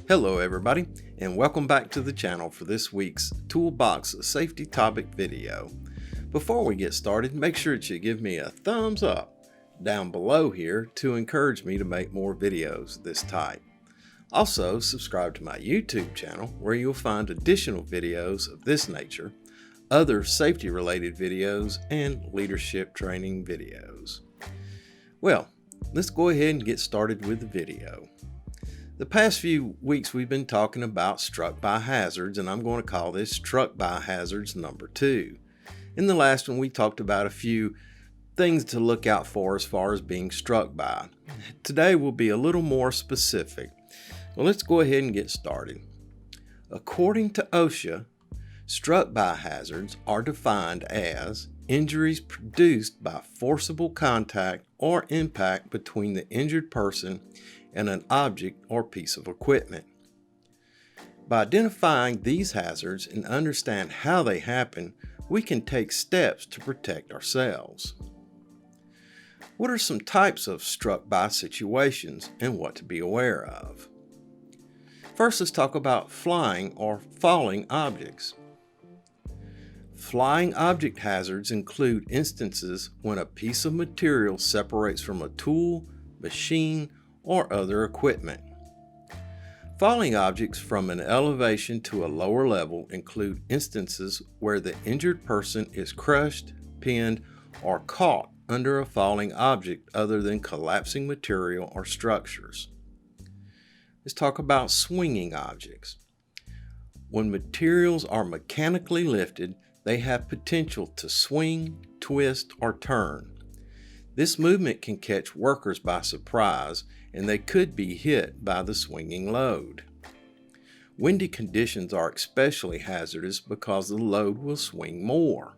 Hello everybody, and welcome back to the channel for this week's Toolbox safety topic video. Before we get started, make sure that you give me a thumbs up down below here to encourage me to make more videos this type. Also, subscribe to my YouTube channel where you'll find additional videos of this nature, other safety related videos, and leadership training videos. Well, let's go ahead and get started with the video. The past few weeks we've been talking about struck by hazards, and I'm going to call this struck by hazards number 2. In the last one we talked about a few things to look out for as far as being struck by. Today will be a little more specific. Well, let's go ahead and get started. According to OSHA, struck by hazards are defined as injuries produced by forcible contact or impact between the injured person and an object or piece of equipment. By identifying these hazards and understand how they happen, we can take steps to protect ourselves. What are some types of struck by situations and what to be aware of? First, let's talk about flying or falling objects. Flying object hazards include instances when a piece of material separates from a tool, machine, or other equipment. Falling objects from an elevation to a lower level include instances where the injured person is crushed, pinned, or caught under a falling object other than collapsing material or structures. Let's talk about swinging objects. When materials are mechanically lifted, they have potential to swing, twist, or turn. This movement can catch workers by surprise, and they could be hit by the swinging load. Windy conditions are especially hazardous because the load will swing more.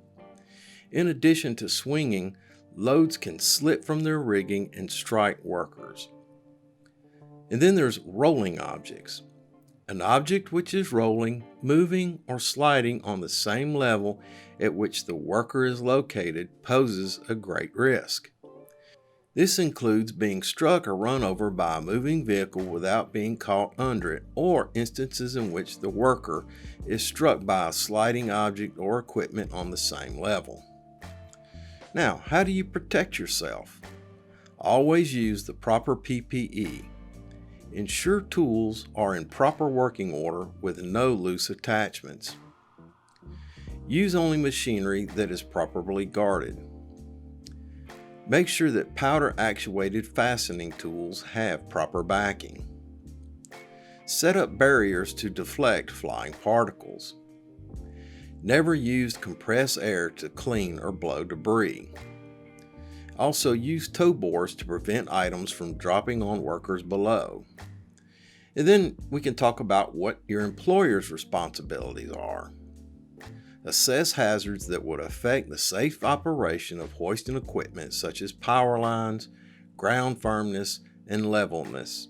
In addition to swinging, loads can slip from their rigging and strike workers. And then there's rolling objects. An object which is rolling, moving, or sliding on the same level at which the worker is located poses a great risk. This includes being struck or run over by a moving vehicle without being caught under it, or instances in which the worker is struck by a sliding object or equipment on the same level. Now, how do you protect yourself? Always use the proper PPE. Ensure tools are in proper working order with no loose attachments. Use only machinery that is properly guarded. Make sure that powder-actuated fastening tools have proper backing. Set up barriers to deflect flying particles. Never use compressed air to clean or blow debris. Also use tow boards to prevent items from dropping on workers below. And then we can talk about what your employer's responsibilities are. Assess hazards that would affect the safe operation of hoisting equipment such as power lines, ground firmness, and levelness.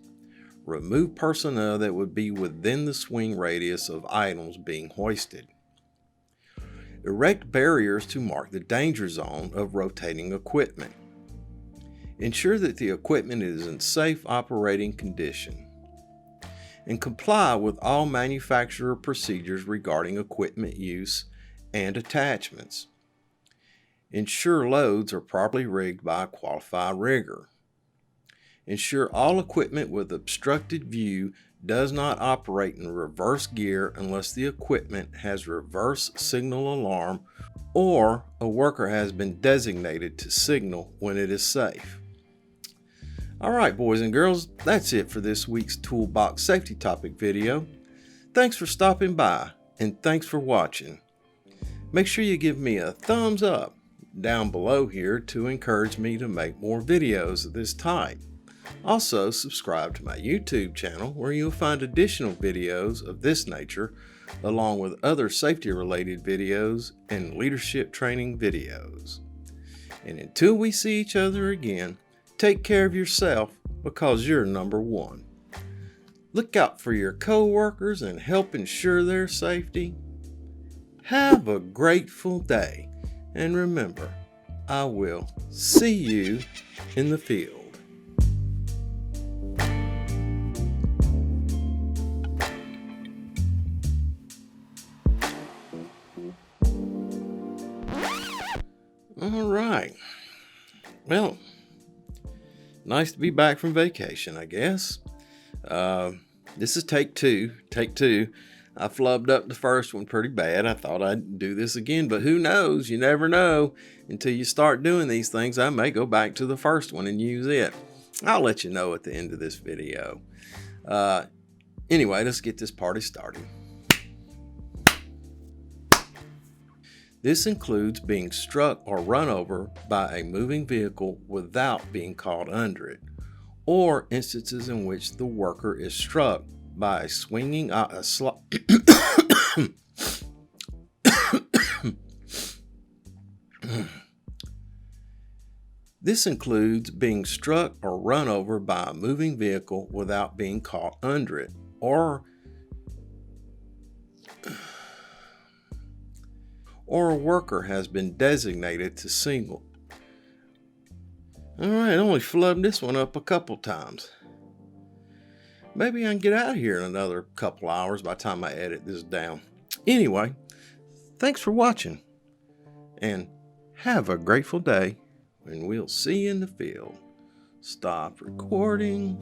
Remove personnel that would be within the swing radius of items being hoisted. Erect barriers to mark the danger zone of rotating equipment. Ensure that the equipment is in safe operating condition. And comply with all manufacturer procedures regarding equipment use and attachments. Ensure loads are properly rigged by a qualified rigger. Ensure all equipment with obstructed view does not operate in reverse gear unless the equipment has reverse signal alarm or a worker has been designated to signal when it is safe. Alright boys and girls, that's it for this week's Toolbox safety topic video. Thanks for stopping by and thanks for watching. Make sure you give me a thumbs up down below here to encourage me to make more videos of this type. Also, subscribe to my YouTube channel where you'll find additional videos of this nature along with other safety related videos and leadership training videos. And until we see each other again, take care of yourself because you're number one. Look out for your co-workers and help ensure their safety. Have a grateful day, and remember, I will see you in the field. All right. Well, nice to be back from vacation, I guess. This is take two. Take two. I flubbed up the first one pretty bad. I thought I'd do this again, but who knows? You never know. Until you start doing these things, I may go back to the first one and use it. I'll let you know at the end of this video. Anyway, let's get this party started. This includes being struck or run over by a moving vehicle without being caught under it, or instances in which the worker is struck by a swinging This includes being struck or run over by a moving vehicle without being caught under it, or a worker has been designated to signal. All right, I only flubbed this one up a couple times. Maybe I can get out of here in another couple hours by the time I edit this down. Anyway, thanks for watching, and have a grateful day, and we'll see you in the field. Stop recording.